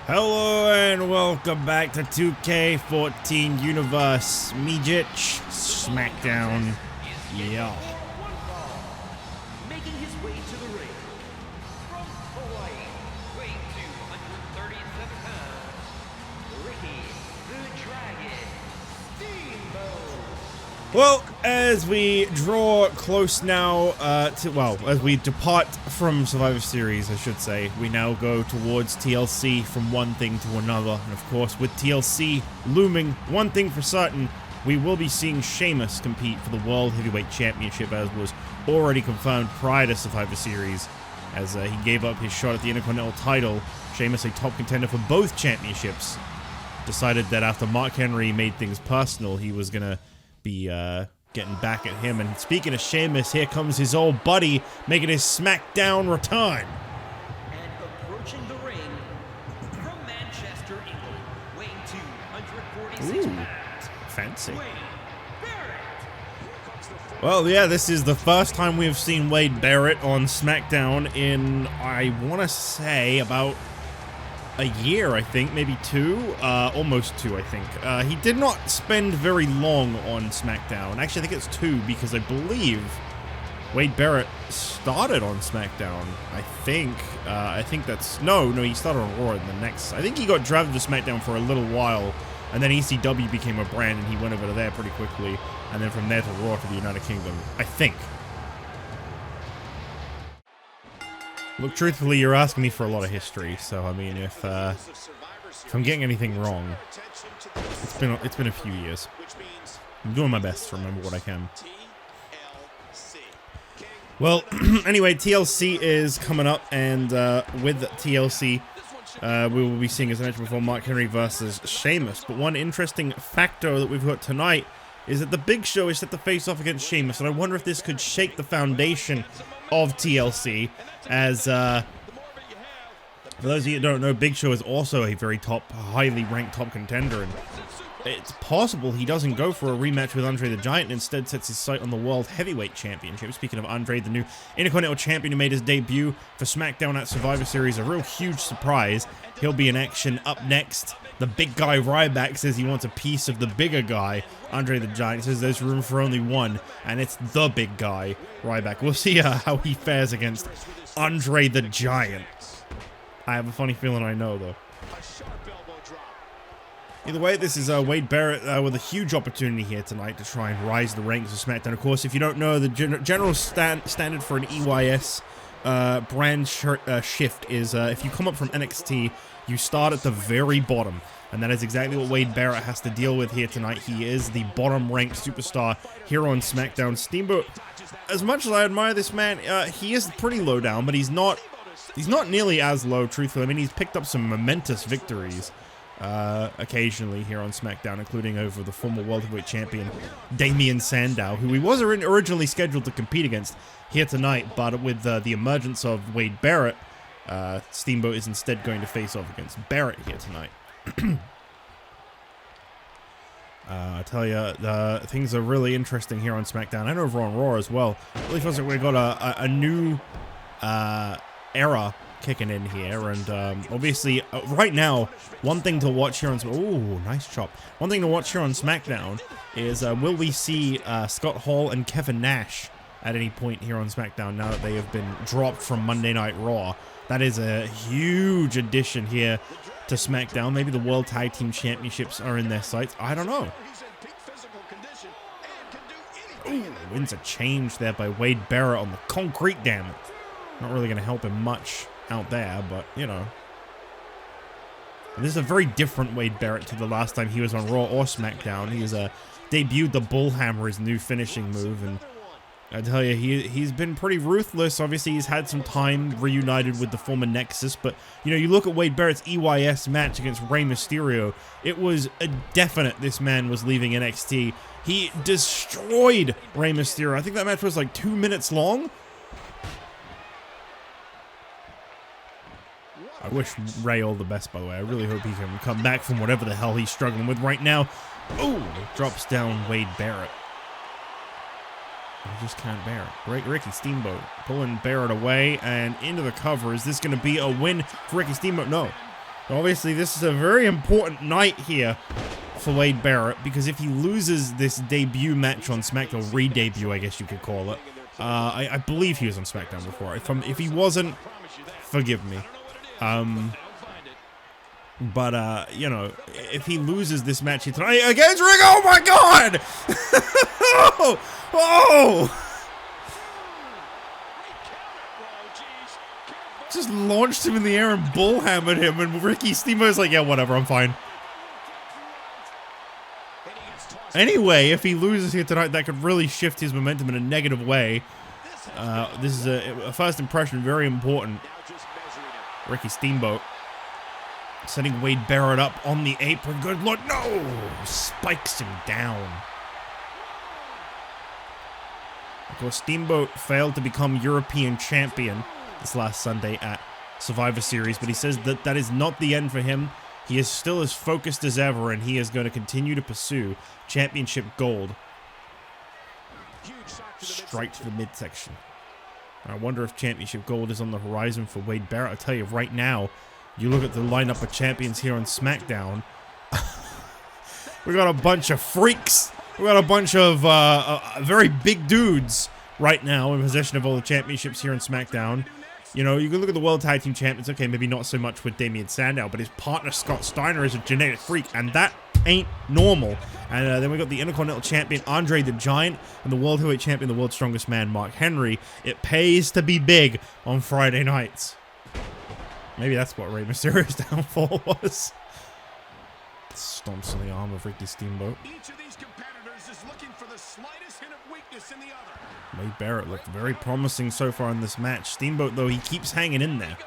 Hello and welcome back to 2K14 Universe. Mijich, SmackDown. Yeah. Making his way to the ring from Hawaii, weighing 237 pounds, WIKI the Dragon, Steamboat. Well, as we draw close now as we depart from Survivor Series, I should say, we now go towards TLC from one thing to another. And of course, with TLC looming, one thing for certain, we will be seeing Sheamus compete for the World Heavyweight Championship, as was already confirmed prior to Survivor Series, as he gave up his shot at the Intercontinental title. Sheamus, a top contender for both championships, decided that after Mark Henry made things personal, he was gonna be getting back at him. And speaking of Sheamus, here comes his old buddy making his SmackDown return. And approaching the ring from Manchester, England, weighing 246 pounds. Fancy. Wade Barrett. Well, yeah, this is the first time we have seen Wade Barrett on SmackDown in, I want to say, about a year, I think, maybe two, almost two, I think. He did not spend very long on SmackDown. Actually, I think it's two, because I believe Wade Barrett started on SmackDown, I think that's, no, he started on Raw in the next, I think he got drafted to SmackDown for a little while, and then ECW became a brand, and he went over to there pretty quickly, and then from there to Raw to the United Kingdom, I think. Look, truthfully, you're asking me for a lot of history, so I mean, if I'm getting anything wrong, it's been a few years. I'm doing my best to remember what I can. Well, anyway, TLC is coming up, and with TLC, we will be seeing, as I mentioned before, Mark Henry versus Sheamus. But one interesting factor that we've got tonight is that the Big Show is set to face off against Sheamus, and I wonder if this could shake the foundation of TLC, as for those of you who don't know, Big Show is also a very highly ranked top contender, and it's possible he doesn't go for a rematch with André the Giant and instead sets his sight on the World Heavyweight Championship. Speaking of André, the new Intercontinental Champion who made his debut for SmackDown at Survivor Series, a real huge surprise. He'll be in action up next. The big guy Ryback says he wants a piece of the bigger guy. André the Giant says there's room for only one, and it's the big guy, Ryback. We'll see how he fares against André the Giant. I have a funny feeling I know, though. Either way, this is Wade Barrett with a huge opportunity here tonight to try and rise the ranks of SmackDown. Of course, if you don't know, the general standard for an EYS brand shift is if you come up from NXT, you start at the very bottom. And that is exactly what Wade Barrett has to deal with here tonight. He is the bottom-ranked superstar here on SmackDown. Steamboat, as much as I admire this man, he is pretty low down, but he's not nearly as low, truthfully. I mean, he's picked up some momentous victories occasionally here on SmackDown, including over the former World Heavyweight Champion Damien Sandow, who he was originally scheduled to compete against here tonight, but with the emergence of Wade Barrett, Steamboat is instead going to face off against Barrett here tonight. I tell you, things are really interesting here on SmackDown and over on Raw as well. It really feels like we've got a new era kicking in here, and obviously right now, one thing to watch here on nice chop. One thing to watch here on SmackDown is will we see Scott Hall and Kevin Nash at any point here on SmackDown now that they have been dropped from Monday Night Raw? That is a huge addition here to SmackDown. Maybe the World Tag Team Championships are in their sights. I don't know. Ooh, wins a change there by Wade Barrett on the concrete, damn it. Not really going to help him much out there, but, you know. And this is a very different Wade Barrett to the last time he was on Raw or SmackDown. He has debuted the Bullhammer, his new finishing move, and I tell you, he's been pretty ruthless. Obviously, he's had some time reunited with the former Nexus, but, you know, you look at Wade Barrett's EYS match against Rey Mysterio, it was a definite this man was leaving NXT. He destroyed Rey Mysterio. I think that match was like 2 minutes long. I wish Rey all the best, by the way. I really hope he can come back from whatever the hell he's struggling with right now. Ooh, drops down Wade Barrett. I just can't bear it. Ricky Steamboat pulling Barrett away and into the cover. Is this going to be a win for Ricky Steamboat? No. Obviously, this is a very important night here for Wade Barrett, because if he loses this debut match on SmackDown, re-debut, I guess you could call it. I believe he was on SmackDown before. If he wasn't, forgive me. But you know, if he loses this match here tonight against Rick, oh my God! oh! Just launched him in the air and bullhammered him, and Ricky Steamboat's like, yeah, whatever, I'm fine. Anyway, if he loses here tonight, that could really shift his momentum in a negative way. This is a first impression, very important. Ricky Steamboat setting Wade Barrett up on the apron. Good Lord, no! Spikes him down. Of course, Steamboat failed to become European champion this last Sunday at Survivor Series, but he says that that is not the end for him. He is still as focused as ever, and he is going to continue to pursue championship gold. Straight to the midsection. I wonder if championship gold is on the horizon for Wade Barrett. I tell you right now, you look at the lineup of champions here on SmackDown. We got a bunch of freaks. We got a bunch of very big dudes right now in possession of all the championships here on SmackDown. You know, you can look at the World Tag Team Champions. Okay, maybe not so much with Damian Sandow, but his partner Scott Steiner is a genetic freak, and that ain't normal. And then we got the Intercontinental Champion André the Giant and the World Heavyweight Champion, the World's Strongest Man, Mark Henry. It pays to be big on Friday nights. Maybe that's what Rey Mysterio's downfall was. Stomps on the arm of Ricky Steamboat. Each of these competitors is looking for the slightest hint of weakness in the other. Wade Barrett looked very promising so far in this match. Steamboat, though, he keeps hanging in there.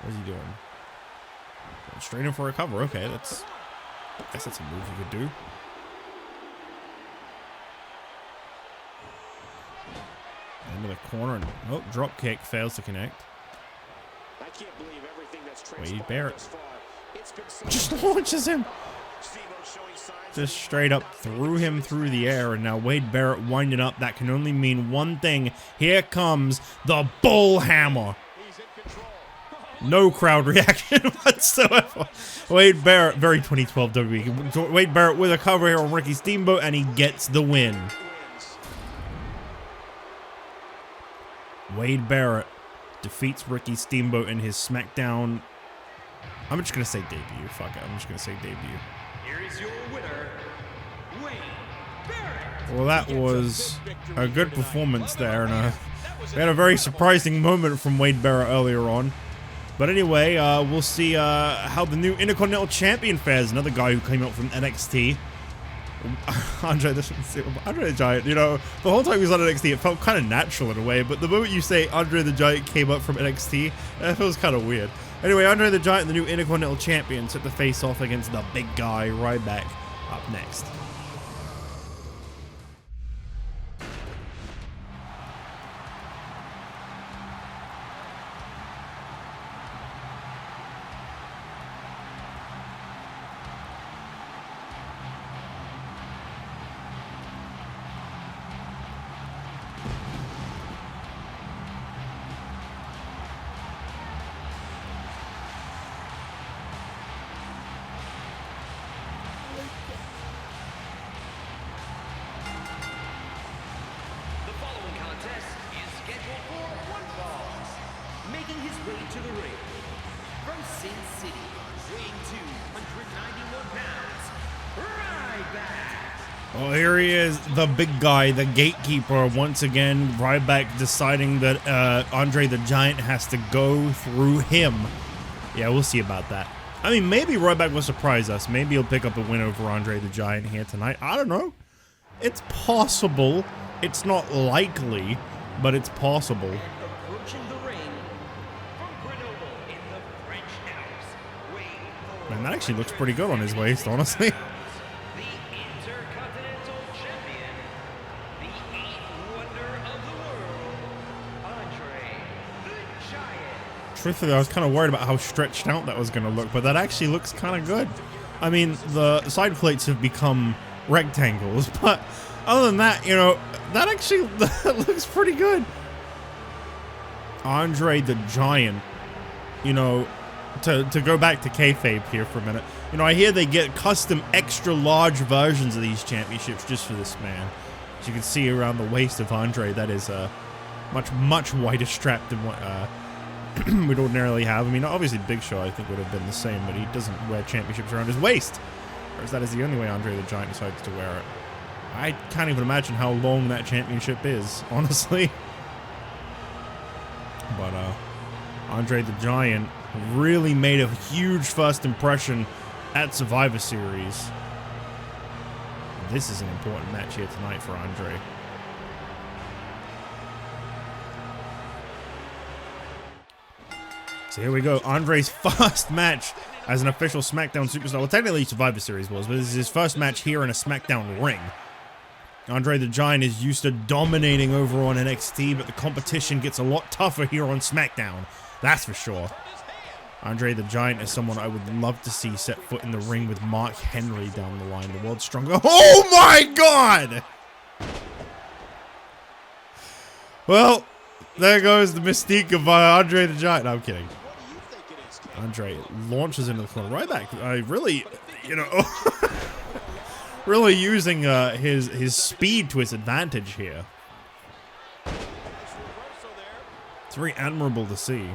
What's he doing? Going straight in for a cover. Okay, I guess that's a move you could do. Into the corner and drop kick fails to connect. I can't believe everything that's Wade Barrett thus far. It's been so just launches him. Steamboat showing signs Just straight up threw him through the air, and now Wade Barrett winding up. That can only mean one thing. Here comes the bull hammer. he's in control. No crowd reaction whatsoever. Wade Barrett, very 2012 WWE. Wade Barrett with a cover here on Ricky Steamboat, and he gets the win. Wade Barrett defeats Ricky Steamboat in his SmackDown. I'm just going to say debut. Fuck it. I'm just going to say debut. Here is your winner, Wade Barrett. Well, that was a good performance there, and we had a very surprising moment from Wade Barrett earlier on. But anyway, we'll see how the new Intercontinental Champion fares. Another guy who came out from NXT. André the Giant, you know, the whole time he was on NXT, it felt kind of natural in a way, but the moment you say André the Giant came up from NXT, it feels kind of weird. Anyway, André the Giant, the new Intercontinental Champion, set to face off against the big guy, Ryback, up next. The following contest is scheduled for one fall. Making his way to the ring from Sin City, weighing 291 pounds, Ryback. Well, here he is, the big guy, the gatekeeper. Once again, Ryback deciding that André the Giant has to go through him. Yeah, we'll see about that. I mean, maybe Ryback will surprise us. Maybe he'll pick up a win over André the Giant here tonight. I don't know. It's possible. It's not likely, but it's possible. Approaching the ring from Grenoble in the French Alps, weighing Man, that actually looks pretty good on his waist, honestly. the Intercontinental Champion, the eighth wonder of the world, André the Giant. Truthfully, I was kind of worried about how stretched out that was going to look, but that actually looks kind of good. I mean, the side plates have become rectangles, but other than that, you know, that actually that looks pretty good. André the Giant, you know, to go back to kayfabe here for a minute. You know, I hear they get custom extra large versions of these championships just for this man. As you can see around the waist of André, that is a much wider strap than what we'd ordinarily have. I mean, obviously Big Show I think would have been the same, but he doesn't wear championships around his waist. Whereas that is the only way André the Giant decides to wear it. I can't even imagine how long that championship is, honestly. But André the Giant really made a huge first impression at Survivor Series. This is an important match here tonight for André. So here we go, André's first match as an official SmackDown superstar. Well, technically Survivor Series was, but this is his first match here in a SmackDown ring. André the Giant is used to dominating over on NXT, but the competition gets a lot tougher here on SmackDown. That's for sure. André the Giant is someone I would love to see set foot in the ring with Mark Henry down the line, the world's strongest. Oh my God! Well, there goes the mystique of André the Giant. No, I'm kidding. André launches into the corner. Ryback, I really, you know, really using his speed to his advantage here. It's very admirable to see.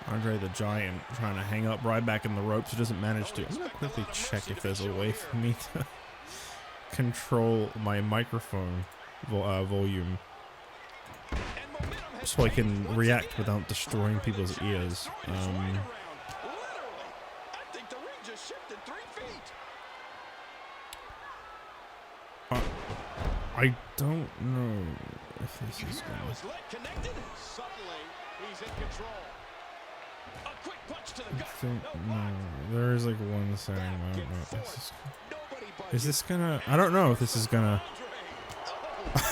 André the Giant trying to hang up Ryback in the ropes. He doesn't manage to. I'm going to quickly check if there's a way for me to control my microphone volume, so I can react without destroying people's ears. I don't know if this is gonna... There is like one saying, I don't know if this is this gonna... I don't know if this is gonna...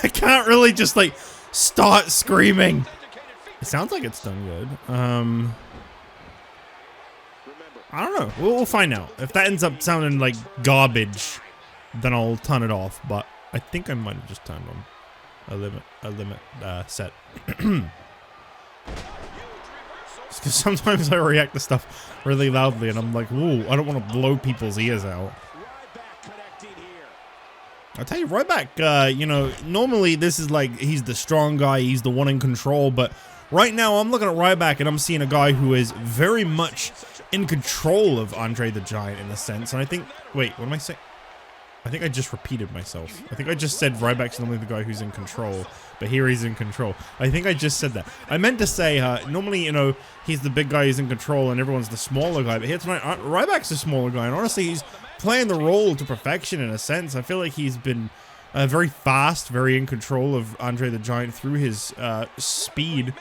I can't really just like start screaming. It sounds like it's done good. I don't know. We'll find out. If that ends up sounding like garbage, then I'll turn it off. But I think I might have just turned on a limit set. Because sometimes I react to stuff really loudly, and I'm like, "Ooh, I don't want to blow people's ears out." I tell you, Ryback, you know, normally this is like, he's the strong guy, he's the one in control, but right now I'm looking at Ryback and I'm seeing a guy who is very much in control of André the Giant in a sense, and I think, wait, what am I saying? I think I just repeated myself. I think I just said Ryback's normally the guy who's in control, but here he's in control. I think I just said that. I meant to say, normally, you know, he's the big guy who's in control and everyone's the smaller guy, but here tonight, Ryback's the smaller guy, and honestly, he's playing the role to perfection in a sense. I feel like he's been very fast, very in control of André the Giant through his speed.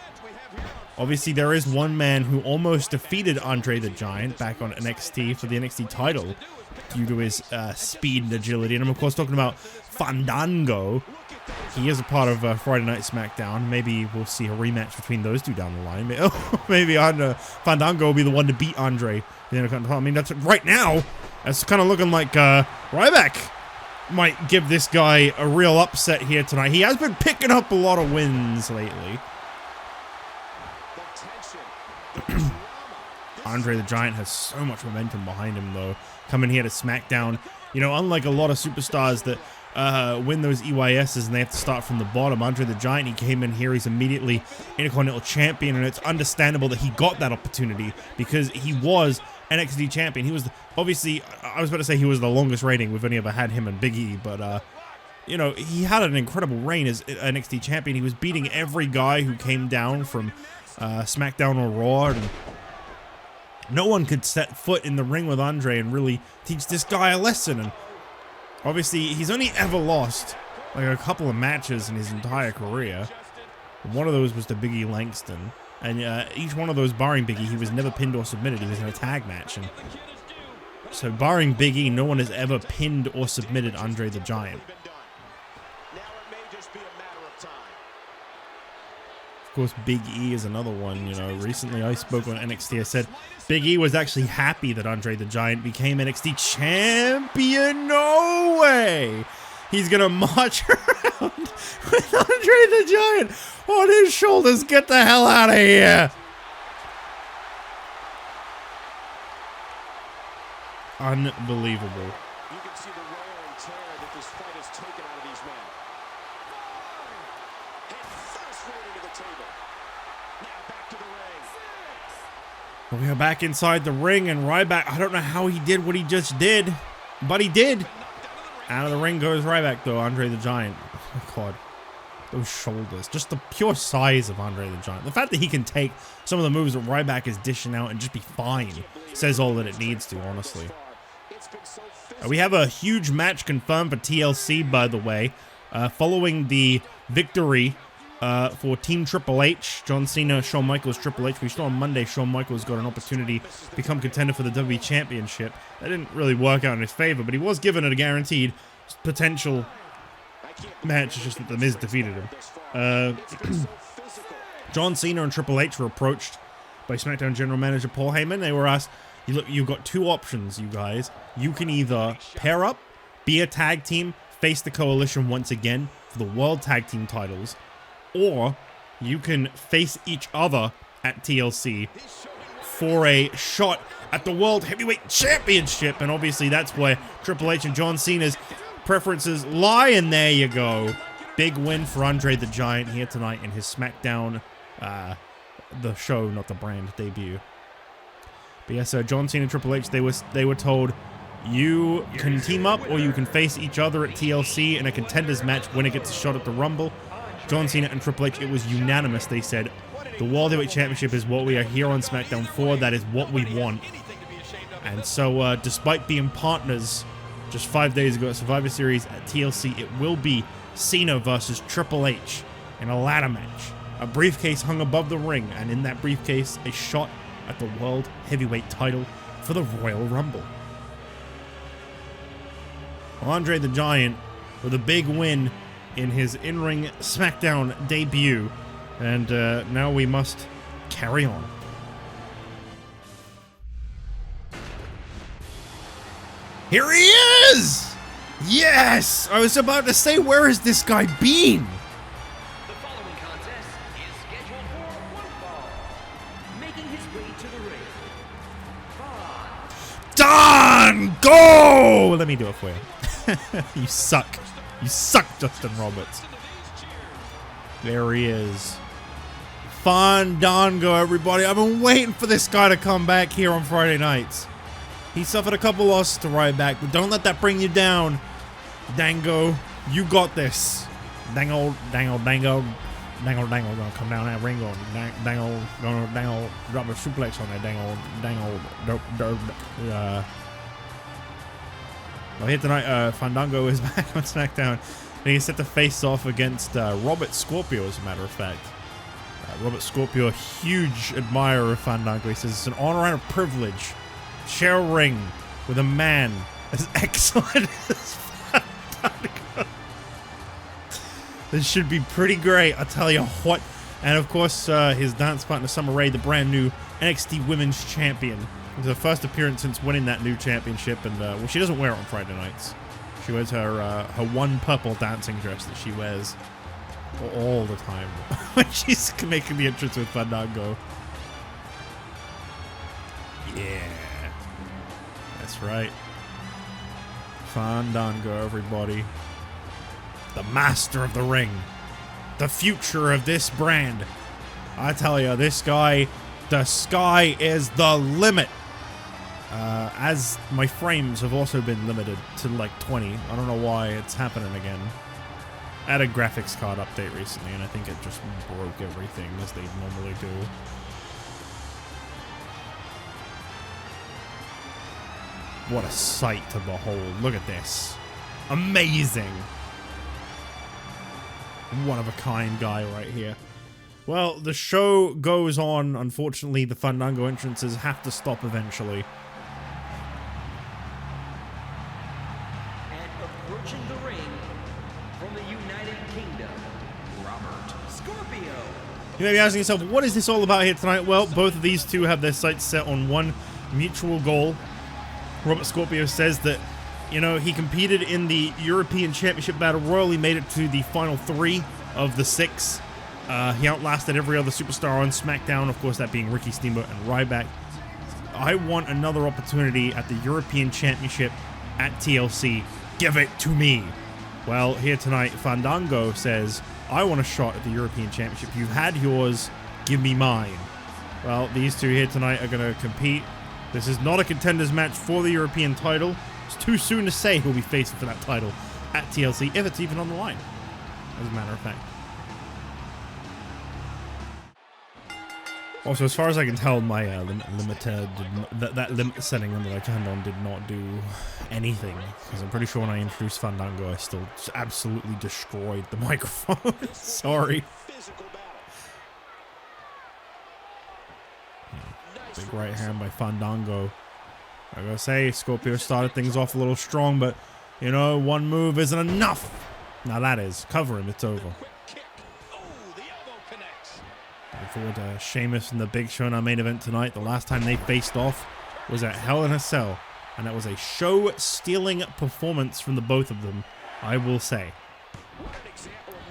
Obviously, there is one man who almost defeated André the Giant back on NXT for the NXT title due to his speed and agility. And I'm, of course, talking about Fandango. He is a part of Friday Night SmackDown. Maybe we'll see a rematch between those two down the line. Maybe Fandango will be the one to beat André. I mean, that's right now. It's kind of looking like Ryback might give this guy a real upset here tonight. He has been picking up a lot of wins lately. André the Giant has so much momentum behind him, though, coming here to SmackDown. You know, unlike a lot of superstars that win those EYSs and they have to start from the bottom, André the Giant, he came in here, he's immediately Intercontinental Champion, and it's understandable that he got that opportunity because he was NXT Champion. He was, obviously, I was about to say he was the longest reigning. We've only ever had him and Big E, but, you know, he had an incredible reign as NXT Champion. He was beating every guy who came down from SmackDown or Raw, and no one could set foot in the ring with André and really teach this guy a lesson. And obviously, he's only ever lost like a couple of matches in his entire career. One of those was to Big E Langston. And each one of those, barring Big E, he was never pinned or submitted. He was in a tag match. And so barring Big E, no one has ever pinned or submitted André the Giant. Of course, Big E is another one. You know, recently I spoke on NXT. I said Big E was actually happy that André the Giant became NXT champion. No way! He's gonna march around with André the Giant on his shoulders. Get the hell out of here. Unbelievable. You can see the wear and tear that this fight has taken out of these men. And first right into the table. Now back to the ring. We are back inside the ring, and Ryback, I don't know how he did what he just did, but he did. Out of the ring goes Ryback, though. André the Giant. Oh, God. Those shoulders. Just the pure size of André the Giant. The fact that he can take some of the moves that Ryback is dishing out and just be fine says all that it needs to, honestly. We have a huge match confirmed for TLC, by the way. Following the victory for Team Triple H, John Cena, Shawn Michaels, Triple H. We saw on Monday Shawn Michaels got an opportunity to become contender for the WWE Championship. That didn't really work out in his favor, but he was given a guaranteed potential match. It's just that The Miz defeated him. John Cena and Triple H were approached by SmackDown General Manager Paul Heyman. They were asked, "Look, you've got two options, you guys. You can either pair up, be a tag team, face the Coalition once again for the World Tag Team titles, or you can face each other at TLC for a shot at the World Heavyweight Championship." And obviously that's where Triple H and John Cena's preferences lie, and there you go. Big win for André the Giant here tonight in his SmackDown, the show, not the brand, debut. But yes, John Cena and Triple H, they were told, you can team up or you can face each other at TLC in a contenders match. Winner gets a shot at the Rumble. John Cena and Triple H, it was unanimous. They said, the World Heavyweight Championship is what we are here on SmackDown for. That is what we want. And so, despite being partners just 5 days ago at Survivor Series at TLC, it will be Cena versus Triple H in a ladder match. A briefcase hung above the ring, and in that briefcase, a shot at the World Heavyweight title for the Royal Rumble. André the Giant with a big win in his in-ring SmackDown debut, and now we must carry on. Here he is! Yes! I was about to say, where has this guy been? The following contest is scheduled for one fall. Making his way to the ring. Done! Go! Let me do it for you. You suck. You suck, Justin Roberts. There he is. Fandango, everybody. I've been waiting for this guy to come back here on Friday nights. He suffered a couple losses to Ryback, but don't let that bring you down. Dango, you got this. Dango, gonna come down that ring on. Dango, drop a suplex on that. Well, here tonight, Fandango is back on SmackDown, and he's set to face off against Robert Scorpio, as a matter of fact. Robert Scorpio, a huge admirer of Fandango. He says it's an honor and a privilege to share a ring with a man as excellent as Fandango. This should be pretty great, I'll tell you what. And of course, his dance partner Summer Rae, the brand new NXT Women's Champion. It was her first appearance since winning that new championship, and well, she doesn't wear it on Friday nights. She wears her one purple dancing dress that she wears all the time when she's making the entrance with Fandango. Yeah, that's right. Fandango, everybody. The master of the ring. The future of this brand. I tell you, this guy, the sky is the limit. As my frames have also been limited to like 20. I don't know why it's happening again. I had a graphics card update recently, and I think it just broke everything as they normally do. What a sight to behold. Look at this. Amazing. One-of-a-kind guy right here. Well, the show goes on. Unfortunately, the Fandango entrances have to stop eventually. And approaching the ring from the United Kingdom, Robert Scorpio. You may be asking yourself, what is this all about here tonight? Well, both of these two have their sights set on one mutual goal. Robert Scorpio says that You know, he competed in the European Championship Battle Royal. He made it to the final 3 of the 6. He outlasted every other superstar on SmackDown, of course, that being Ricky, Steamboat, and Ryback. I want another opportunity at the European Championship at TLC. Give it to me. Well, here tonight, Fandango says, I want a shot at the European Championship. You've had yours. Give me mine. Well, these two here tonight are going to compete. This is not a contenders match for the European title. It's too soon to say who'll be facing for that title at TLC, if it's even on the line, as a matter of fact. Also, as far as I can tell, my that limit setting on that I turned on did not do anything. Because I'm pretty sure when I introduced Fandango, I still just absolutely destroyed the microphone. Sorry. Big right hand by Fandango. I gotta say, Scorpio started things off a little strong, but, you know, one move isn't enough. Now that is. Cover him, it's over. Looking forward to Sheamus and the Big Show in our main event tonight. The last time they faced off was at Hell in a Cell, and that was a show-stealing performance from the both of them, I will say.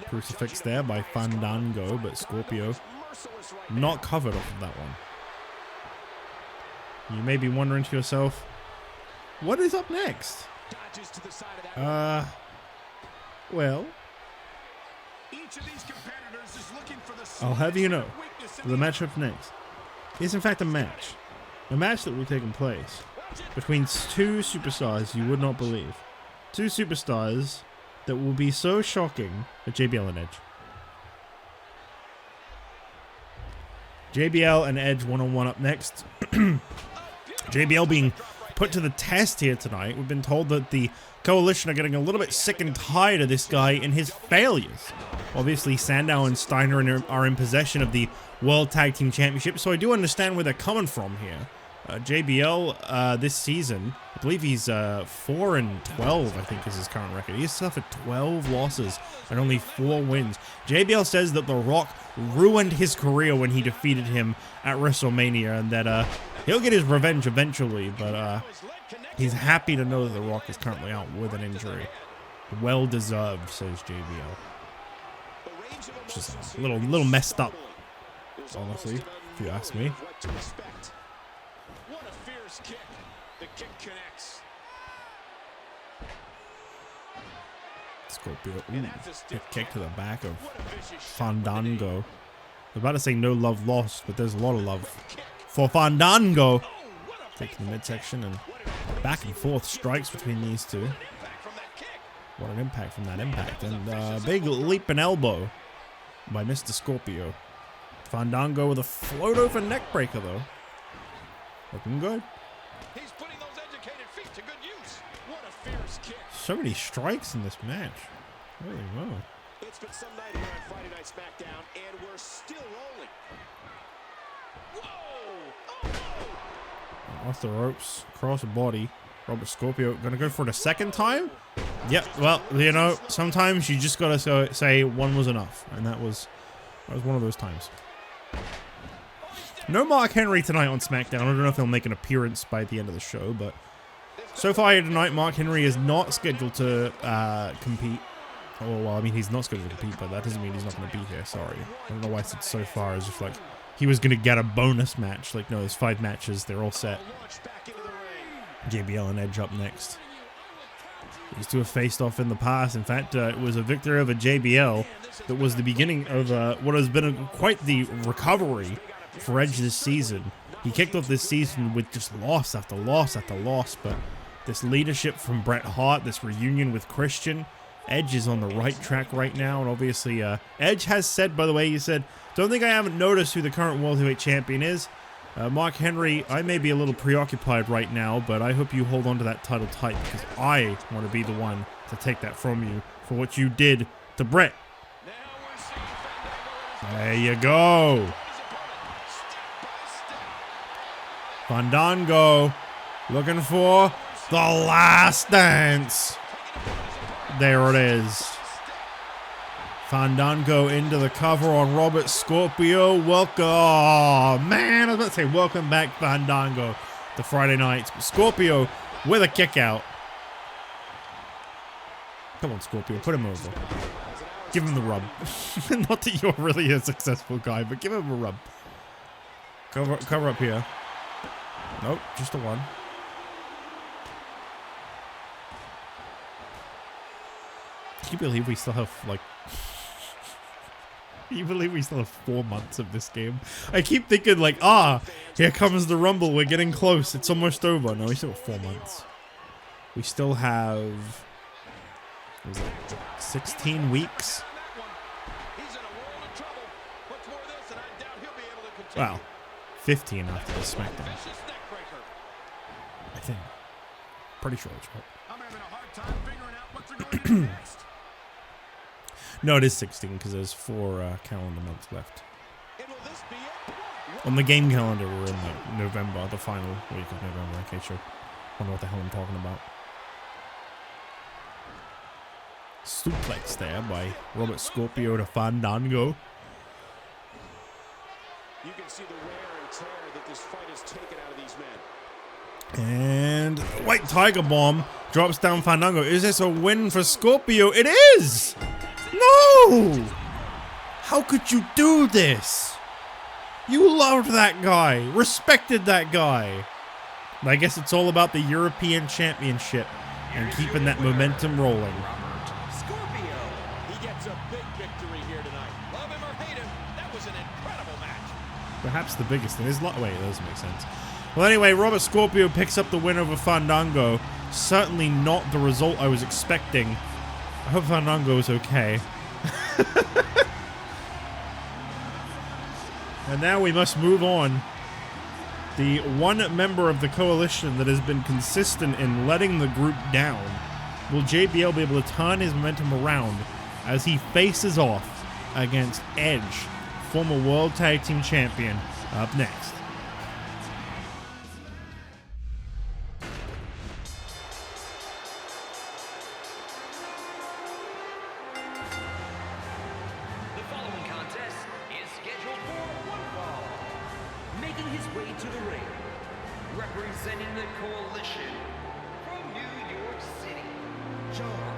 Crucifix there by Fandango, but Scorpio not covered off of that one. You may be wondering to yourself, what is up next? Well, I'll have you know, the matchup next is in fact a match that will be taking place between 2 superstars you would not believe. 2 superstars that will be so shocking at JBL and Edge. JBL and Edge one-on-one up next. JBL being put to the test here tonight. We've been told that the Coalition are getting a little bit sick and tired of this guy and his failures. Obviously, Sandow and Steiner are in possession of the World Tag Team Championship, so I do understand where they're coming from here. JBL this season, I believe he's 4-12, I think is his current record. He's suffered 12 losses and only 4 wins. JBL says that The Rock ruined his career when he defeated him at WrestleMania, and that he'll get his revenge eventually, but he's happy to know that The Rock is currently out with an injury. Well deserved, says JBL. Just a little messed up, honestly, if you ask me. Kick. The kick connects. Scorpio. Ooh, good kick to the back of Fandango. I was about to say no love lost, but there's a lot of love for Fandango. Taking the midsection and back and forth strikes between these two. What an impact from that impact. And big leap and elbow by Mr. Scorpio. Fandango with a float over neck breaker though. Looking good. He's putting those educated feet to good use. What a fierce kick. So many strikes in this match. Holy moly. It's been some night here on Friday Night SmackDown, and we're still rolling. Whoa! Oh, Off the ropes, across the body. Robert Scorpio gonna go for it a second time? Yep, well, you know, sometimes you just gotta say one was enough. And that was one of those times. No Mark Henry tonight on SmackDown. I don't know if he'll make an appearance by the end of the show, but so far here tonight, Mark Henry is not scheduled to compete. Oh, well, I mean, he's not scheduled to compete, but that doesn't mean he's not going to be here. Sorry. I don't know why I said so far. As if, like, he was going to get a bonus match. Like, no, there's 5 matches. They're all set. JBL and Edge up next. These two have faced off in the past. In fact, it was a victory over JBL that was the beginning of what has been quite the recovery for Edge this season. He kicked off this season with just loss after loss after loss, but this leadership from Bret Hart, this reunion with Christian, Edge is on the right track right now, and obviously Edge has said, by the way, he said, don't think I haven't noticed who the current World Heavyweight Champion is. Mark Henry, I may be a little preoccupied right now, but I hope you hold on to that title tight, because I want to be the one to take that from you for what you did to Bret. There you go. Fandango looking for the last dance. There it is. Fandango into the cover on Robert Scorpio. Welcome. Oh, man, I was about to say welcome back, Fandango, to Friday nights. Scorpio with a kick out. Come on, Scorpio, put him over. Give him the rub. Not that you're really a successful guy, but give him a rub. Cover up here. Nope, just a one. Can you believe we still have, like... Can you believe we still have 4 months of this game? I keep thinking, like, here comes the Rumble. We're getting close. It's almost over. No, we still have 4 months. We still have... What was it, 16 weeks? Wow. 15 after the SmackDown. I think. Pretty sure it's right. No, it is 16 because there's 4 calendar months left. On the game calendar, we're in like November, the final week of November. In case you wonder what the hell I'm talking about. Suplex there by Robert Scorpio to Fandango. You can see the wear and tear that this fight has taken out of these men. And White Tiger Bomb drops down Fandango. Is this a win for Scorpio? It is! No! How could you do this? You loved that guy, respected that guy. But I guess it's all about the European Championship and keeping that momentum rolling. Scorpio. He gets a big victory here tonight. Love him or hate him, that was an incredible match. Perhaps the biggest in his life. Wait, that doesn't make sense. Well, anyway, Robert Scorpio picks up the win over Fandango. Certainly not the result I was expecting. I hope Fandango is okay. And now we must move on. The one member of the coalition that has been consistent in letting the group down. Will JBL be able to turn his momentum around as he faces off against Edge, former World Tag Team Champion, up next. The following contest is scheduled for one fall. Making his way to the ring, representing the coalition from New York City, John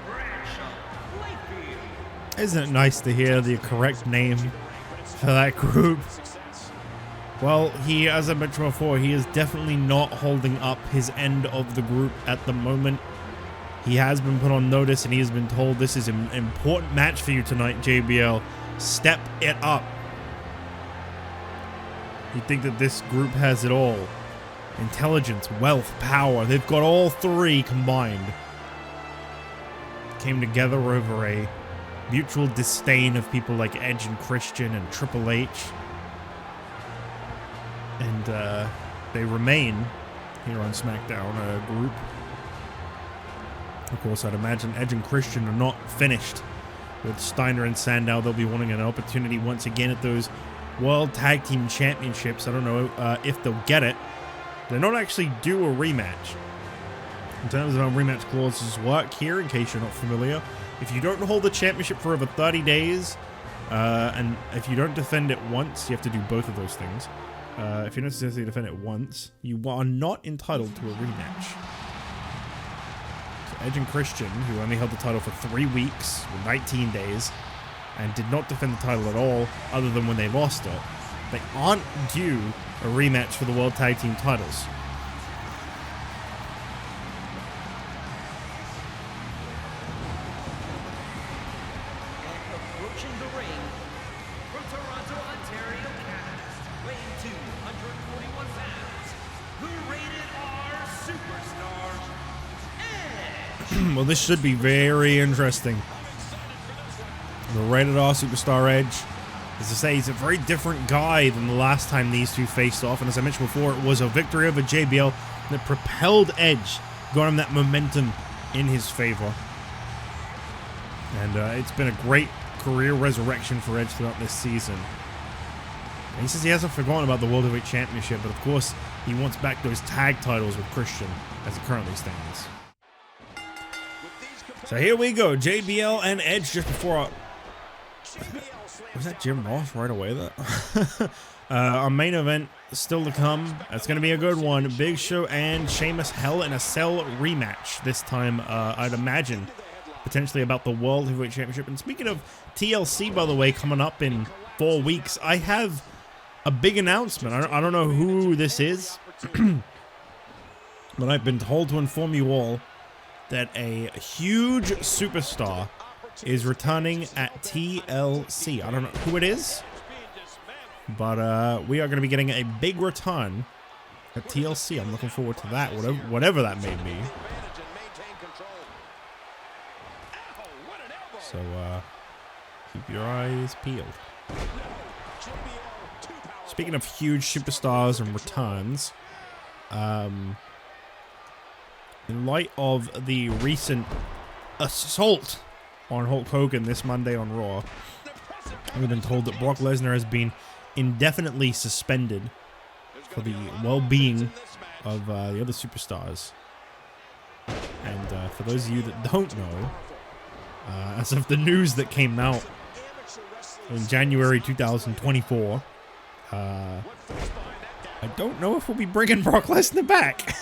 Bradshaw Layfield. Isn't it nice to hear the correct name for that group? Well, as I mentioned before, he is definitely not holding up his end of the group at the moment. He has been put on notice and he has been told this is an important match for you tonight, JBL. Step it up. You think that this group has it all. Intelligence, wealth, power. They've got all three combined. Came together over a mutual disdain of people like Edge and Christian and Triple H. And they remain here on SmackDown, a group. Of course, I'd imagine Edge and Christian are not finished with Steiner and Sandow. They'll be wanting an opportunity once again at those World Tag Team Championships. I don't know if they'll get it. They're not actually due a rematch. In terms of how rematch clauses work here, in case you're not familiar, if you don't hold the championship for over 30 days, and if you don't defend it once, you have to do both of those things. If you don't necessarily defend it once, you are not entitled to a rematch. So Edge and Christian, who only held the title for 3 weeks, or 19 days, and did not defend the title at all, other than when they lost it, they aren't due a rematch for the World Tag Team titles. Approaching the ring from Toronto, Ontario, Canada, weighing 241 pounds, the Rated R Superstar, Edge. Well, this should be very interesting. The Rated R Superstar Edge, as I say, he's a very different guy than the last time these two faced off. And as I mentioned before, it was a victory over JBL that propelled Edge, got him that momentum in his favor. And it's been a great career resurrection for Edge throughout this season. And he says he hasn't forgotten about the World Heavyweight Championship, but of course, he wants back those tag titles with Christian as it currently stands. So here we go, JBL and Edge just before our... Was that Jim Ross right away there? Our main event still to come. It's going to be a good one. Big Show and Sheamus Hell in a Cell rematch. This time, I'd imagine potentially about the World Heavyweight Championship. And speaking of TLC, by the way, coming up in 4 weeks, I have a big announcement. I don't know who this is, but I've been told to inform you all that a huge superstar is returning at TLC. I don't know who it is, but we are going to be getting a big return at TLC. I'm looking forward to that, whatever that may be. So keep your eyes peeled. Speaking of huge superstars and returns, in light of the recent assault on Hulk Hogan this Monday on Raw, we've been told that Brock Lesnar has been indefinitely suspended for the well-being of the other superstars. And for those of you that don't know, as of the news that came out in January 2024, I don't know if we'll be bringing Brock Lesnar back.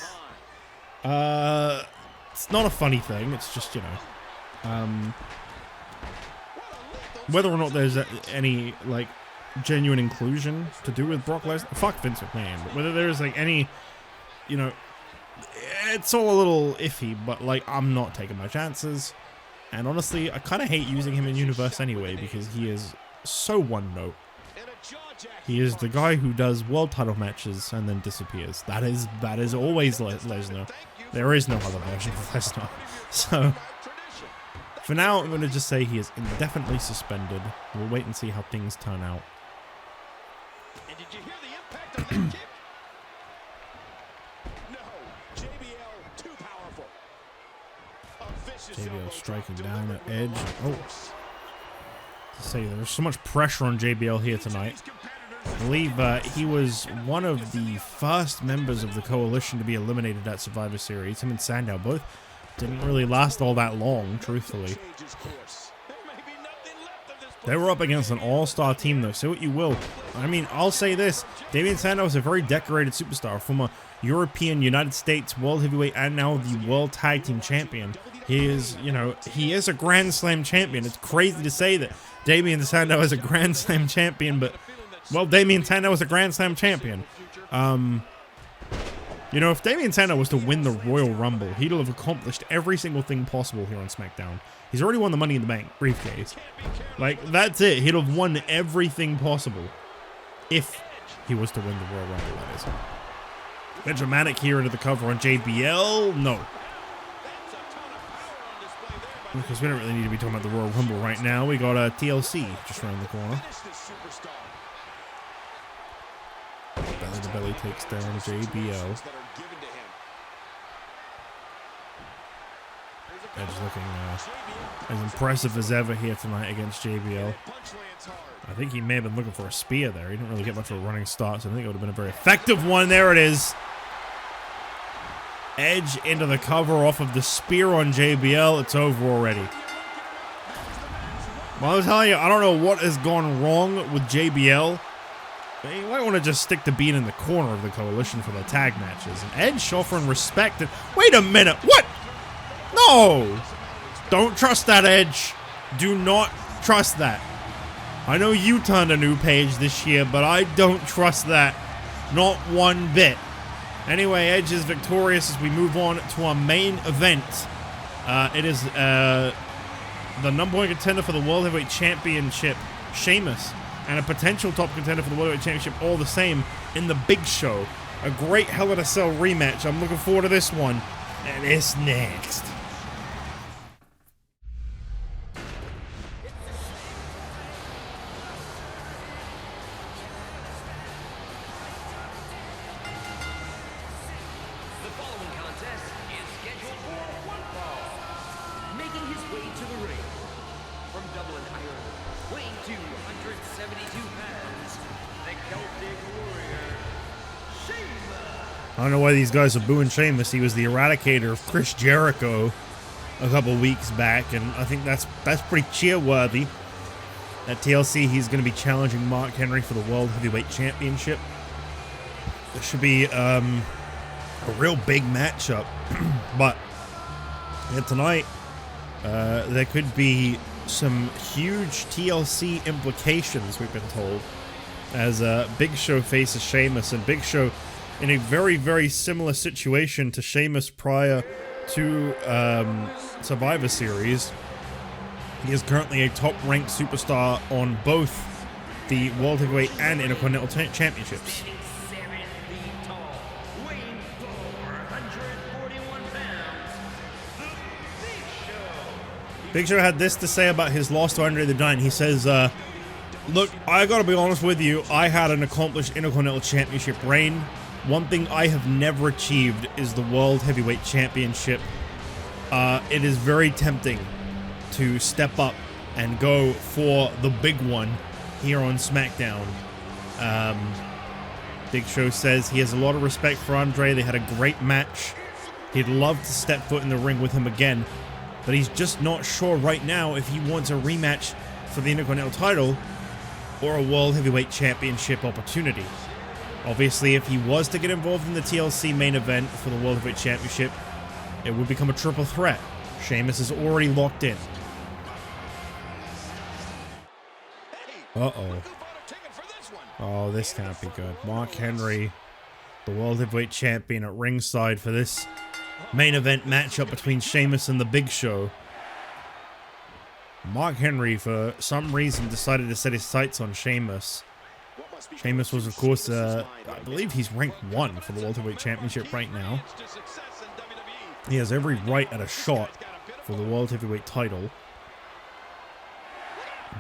It's not a funny thing. It's just, you know, whether or not there's any, like, genuine inclusion to do with Brock Lesnar. Fuck Vince McMahon. But whether there's, like, any, you know, it's all a little iffy, but, like, I'm not taking my chances. And honestly, I kind of hate using him in Universe anyway, because he is so one note. He is the guy who does world title matches and then disappears. That is always Lesnar. There is no other version of Lesnar. So, for now, I'm going to just say he is indefinitely suspended. We'll wait and see how things turn out. And did you hear the impact of that kick? No, JBL too powerful. A vicious JBL elbow striking drop down at delivered Edge. with Oh, force. to say there's so much pressure on JBL here tonight. I believe he was one of the first members of the Coalition to be eliminated at Survivor Series. Him and Sandow both didn't really last all that long, truthfully. Changes course. There may be nothing left of this They were up against an all-star team, though. Say what you will. I mean, I'll say this. Damien Sandow is a very decorated superstar, former European, United States World Heavyweight, and now the World Tag Team Champion. He is, you know, he is a Grand Slam champion. It's crazy to say that Damien Sandow is a Grand Slam champion, but, well, Damien Sandow is a Grand Slam champion. You know, if Damien Sandow was to win the Royal Rumble, he'd have accomplished every single thing possible here on SmackDown. He's already won the Money in the Bank briefcase. Like, that's it. He'd have won everything possible if he was to win the Royal Rumble, that is. Bit dramatic here into the cover on JBL. No. Because we don't really need to be talking about the Royal Rumble right now. We got a TLC just around the corner. Belly to belly takes down JBL. Edge looking as impressive as ever here tonight against JBL. I think he may have been looking for a spear there. He didn't really get much of a running start, so I think it would have been a very effective one. There it is. Edge into the cover off of the spear on JBL. It's over already. Well, I'm telling you, I don't know what has gone wrong with JBL. You might want to just stick to being in the corner of the Coalition for the tag matches. And Edge offering respect. And wait a minute. What? No. Don't trust that, Edge. Do not trust that. I know you turned a new page this year, but I don't trust that. Not one bit. Anyway, Edge is victorious as we move on to our main event. It is the number one contender for the World Heavyweight Championship, Sheamus, and a potential top contender for the World Heavyweight Championship, all the same, in the Big Show. A great Hell in a Cell rematch. I'm looking forward to this one. And it's next. I don't know why these guys are booing Sheamus. He was the eradicator of Chris Jericho a couple weeks back, and I think that's pretty cheer-worthy. At TLC, he's going to be challenging Mark Henry for the World Heavyweight Championship. This should be a real big matchup. But yeah, tonight, there could be some huge TLC implications, we've been told, as Big Show faces Sheamus, and Big Show in a very, very similar situation to Sheamus prior to Survivor Series. He is currently a top-ranked superstar on both the World Heavyweight and Intercontinental Championships. 7 feet tall, weighing 441 pounds, the Big Show. Big Show had this to say about his loss to André the Giant. He says, look, I gotta be honest with you, I had an accomplished Intercontinental Championship reign. One thing I have never achieved is the World Heavyweight Championship. It is very tempting to step up and go for the big one here on SmackDown. Big Show says he has a lot of respect for André. They had a great match. He'd love to step foot in the ring with him again, but he's just not sure right now if he wants a rematch for the Intercontinental title or a World Heavyweight Championship opportunity. Obviously, if he was to get involved in the TLC main event for the World Heavyweight Championship, it would become a triple threat. Sheamus is already locked in. Uh-oh. Oh, this can't be good. Mark Henry, the World Heavyweight Champion, at ringside for this main event matchup between Sheamus and the Big Show. Mark Henry, for some reason, decided to set his sights on Sheamus. Sheamus was, of course, I believe he's ranked 1 for the World Heavyweight Championship right now. He has every right at a shot for the World Heavyweight title.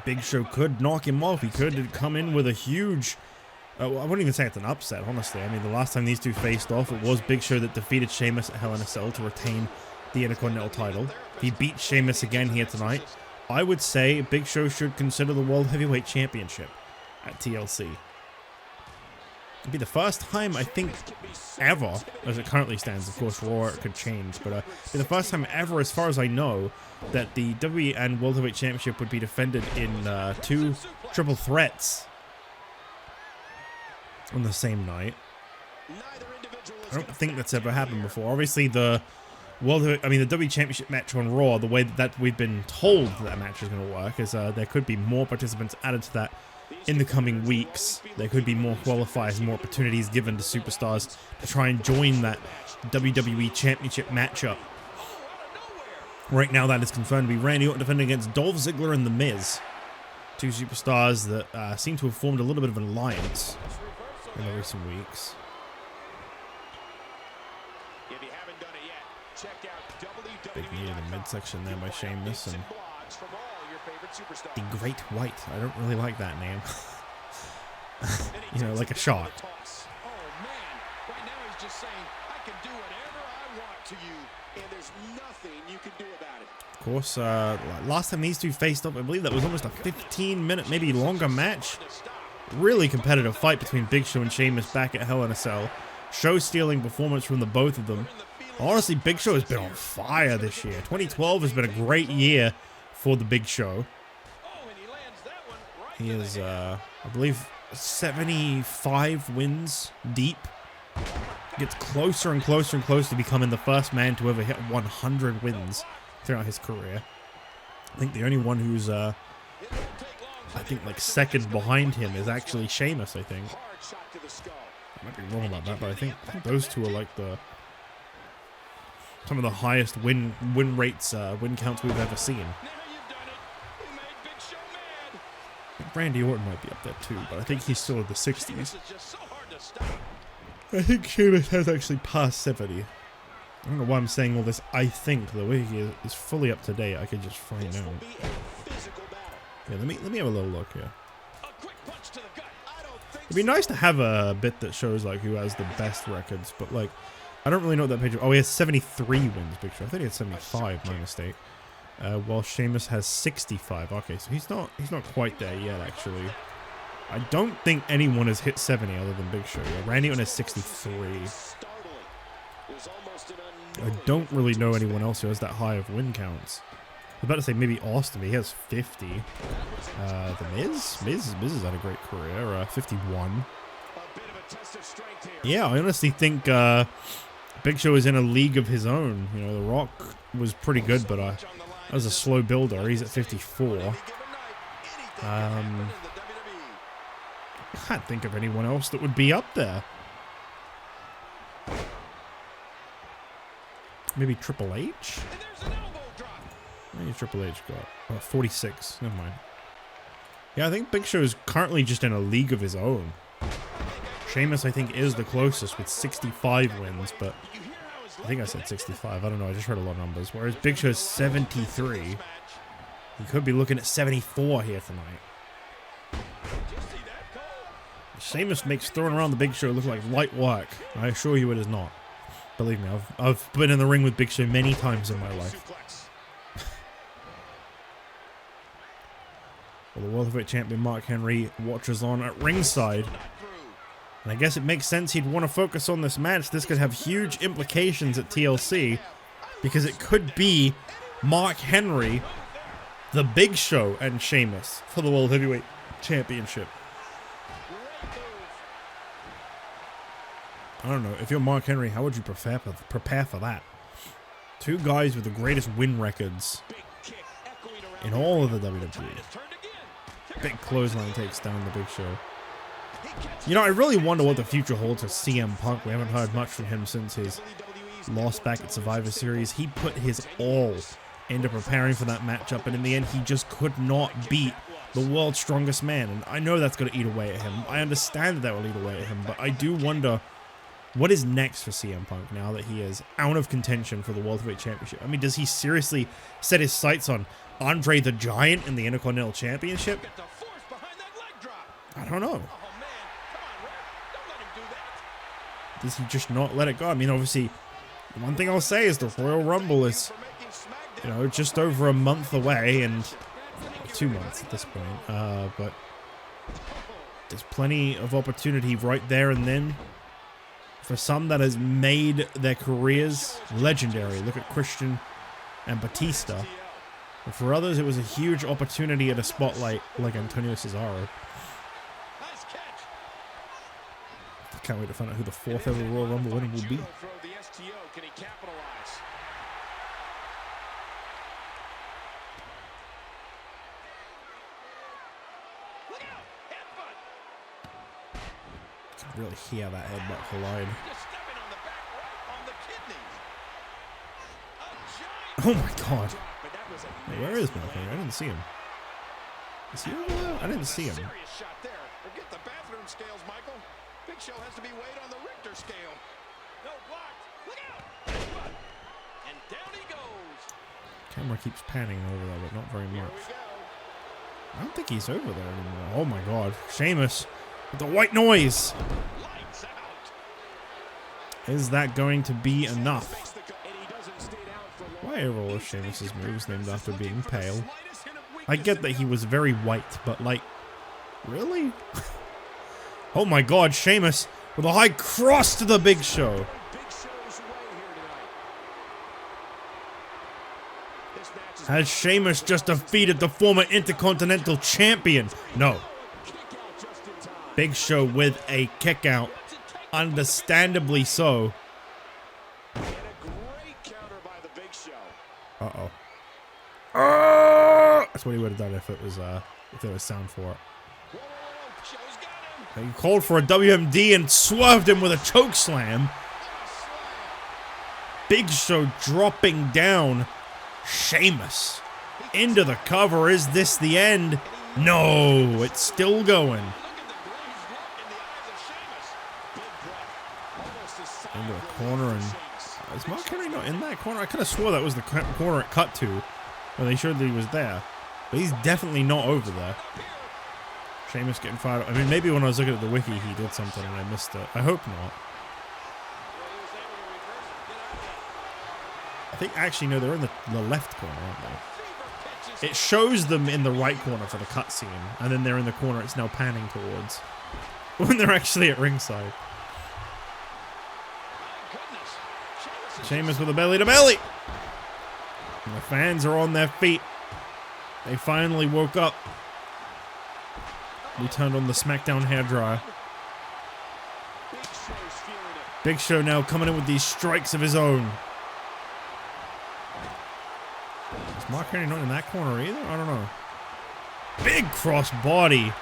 Big Show could knock him off. He could come in with a huge... I wouldn't even say it's an upset, honestly. I mean, the last time these two faced off, it was Big Show that defeated Sheamus at Hell in a Cell to retain the Intercontinental title. If he beat Sheamus again here tonight, I would say Big Show should consider the World Heavyweight Championship at TLC. It'd be the first time, I think, ever, as it currently stands. Of course, Raw could change, but it'd be the first time ever, as far as I know, that the WWE and World Heavyweight Championship would be defended in 2 triple threats on the same night. I don't think that's ever happened before. Obviously, the WWE Championship match on Raw, the way that we've been told that match is going to work, is there could be more participants added to that in the coming weeks. There could be more qualifiers, more opportunities given to superstars to try and join that WWE Championship matchup. Right now, that is confirmed to be Randy Orton defending against Dolph Ziggler and The Miz. 2 superstars that seem to have formed a little bit of an alliance in the recent weeks. Big knee in the midsection there by Sheamus, and the Great White. I don't really like that name. You know, like a shark. Of course, last time these two faced up, I believe that was almost a 15-minute, maybe longer match. Really competitive fight between Big Show and Sheamus back at Hell in a Cell. Show-stealing performance from the both of them. Honestly, Big Show has been on fire this year. 2012 has been a great year for the Big Show. He is, I believe, 75 wins deep. Gets closer and closer and closer to becoming the first man to ever hit 100 wins throughout his career. I think the only one who's, I think, like, second behind him is actually Sheamus, I think. I might be wrong about that, but I think those two are, like, some of the highest win rates, win counts we've ever seen. I think Randy Orton might be up there too, but I think he's still in the 60s. I think Sheamus has actually passed 70. I don't know why I'm saying all this. I think the way he is fully up to date. I could just find out. Yeah, let me have a little look here. It'd be nice to have a bit that shows like who has the best records, but like I don't really know what that page. Oh, he has 73 wins, Big Show. I thought he had 75. My mistake. While Sheamus has 65. Okay, so he's not quite there yet. Actually, I don't think anyone has hit 70 other than Big Show. Yeah, Randy Orton has 63. I don't really know anyone else who has that high of win counts. I was about to say maybe Austin. He has 50. The Miz has had a great career. 51. Yeah, I honestly think Big Show is in a league of his own. You know, The Rock was pretty good, but I That was a slow builder. He's at 54. Can't think of anyone else that would be up there. Maybe Triple H? Maybe Triple H got 46. Never mind. Yeah, I think Big Show is currently just in a league of his own. Sheamus, I think, is the closest with 65 wins, but I think I said 65. I don't know. I just heard a lot of numbers. Whereas Big Show's 73. He could be looking at 74 here tonight. Sheamus makes throwing around the Big Show look like light work. I assure you it is not. Believe me, I've been in the ring with Big Show many times in my life. Well, the World Heavyweight Champion Mark Henry watches on at ringside. And I guess it makes sense he'd want to focus on this match. This could have huge implications at TLC. Because it could be Mark Henry, the Big Show, and Sheamus for the World Heavyweight Championship. I don't know. If you're Mark Henry, how would you prepare for that? Two guys with the greatest win records in all of the WWE. Big clothesline takes down the Big Show. You know, I really wonder what the future holds for CM Punk. We haven't heard much from him since his loss back at Survivor Series. He put his all into preparing for that matchup, and in the end, he just could not beat the world's strongest man. And I know that's going to eat away at him. I understand that will eat away at him, but I do wonder what is next for CM Punk now that he is out of contention for the World Heavyweight Championship. I mean, does he seriously set his sights on André the Giant in the Intercontinental Championship? I don't know. Does he just not let it go? I mean, obviously, one thing I'll say is the Royal Rumble is, you know, just over a month away, and 2 months at this point. But there's plenty of opportunity right there and then for some that has made their careers legendary. Look at Christian and Batista. But for others, it was a huge opportunity at a spotlight like Antonio Cesaro. I can't wait to find out who the fourth ever Royal Rumble winner will be. I can really hear that headbutt collide. Oh my god. Hey, where is Mark Henry? I didn't see him. Is he over there? I didn't see him. Forget the bathroom scales, Michael. Big Show has to be weighed on the Richter scale. No blocked. Look out! And down he goes. Camera keeps panning over there, but not very much. I don't think he's over there anymore. Oh my god. Sheamus with the white noise. Is that going to be enough? Why are all of Sheamus' moves named after being pale? I get that he was very white, but like, really? Oh my god, Sheamus with a high cross to the Big Show. Has Sheamus just defeated the former Intercontinental Champion? No. Big Show with a kick out. Understandably so. Uh-oh. That's what he would have done if there was sound for it. He called for a WMD and swerved him with a choke slam. Big Show dropping down. Sheamus into the cover. Is this the end? No, it's still going. Into a corner, and is Mark Henry not in that corner? I could have swore that was the corner it cut to when they showed that he was there, but he's definitely not over there. Sheamus getting fired up. I mean, maybe when I was looking at the wiki, he did something and I missed it. I hope not. I think actually no, they're in the left corner, aren't they? It shows them in the right corner for the cutscene, and then they're in the corner it's now panning towards when they're actually at ringside. Sheamus with a belly to belly. And the fans are on their feet. They finally woke up. We turned on the SmackDown hairdryer. Big Show now coming in with these strikes of his own. As Mark Henry not in that corner either? I don't know. Big cross body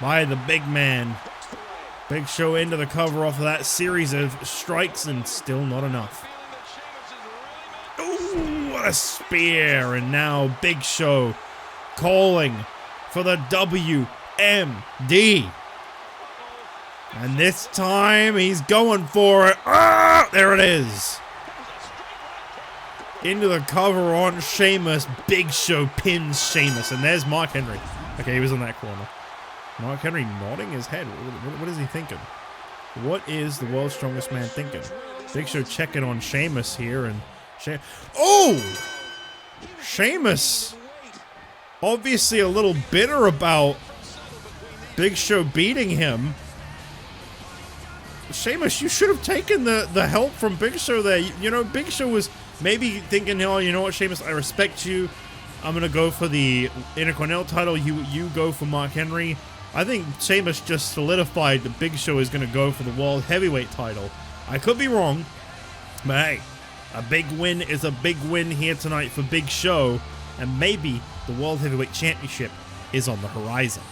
by the big man. Big Show into the cover off of that series of strikes and still not enough. Ooh, what a spear. And now Big Show calling for the WMD. And this time he's going for it. Ah, there it is. Into the cover on Sheamus. Big Show pins Sheamus. And there's Mark Henry. Okay, he was in that corner. Mark Henry nodding his head. What is he thinking? What is the world's strongest man thinking? Big Show checking on Sheamus here. And oh! Sheamus. Obviously a little bitter about Big Show beating him. Sheamus, you should have taken the help from Big Show there. You know, Big Show was maybe thinking, oh, you know what, Sheamus, I respect you. I'm going to go for the Intercontinental title. You go for Mark Henry. I think Sheamus just solidified that Big Show is going to go for the World Heavyweight title. I could be wrong, but hey, a big win is a big win here tonight for Big Show, and maybe the World Heavyweight Championship is on the horizon.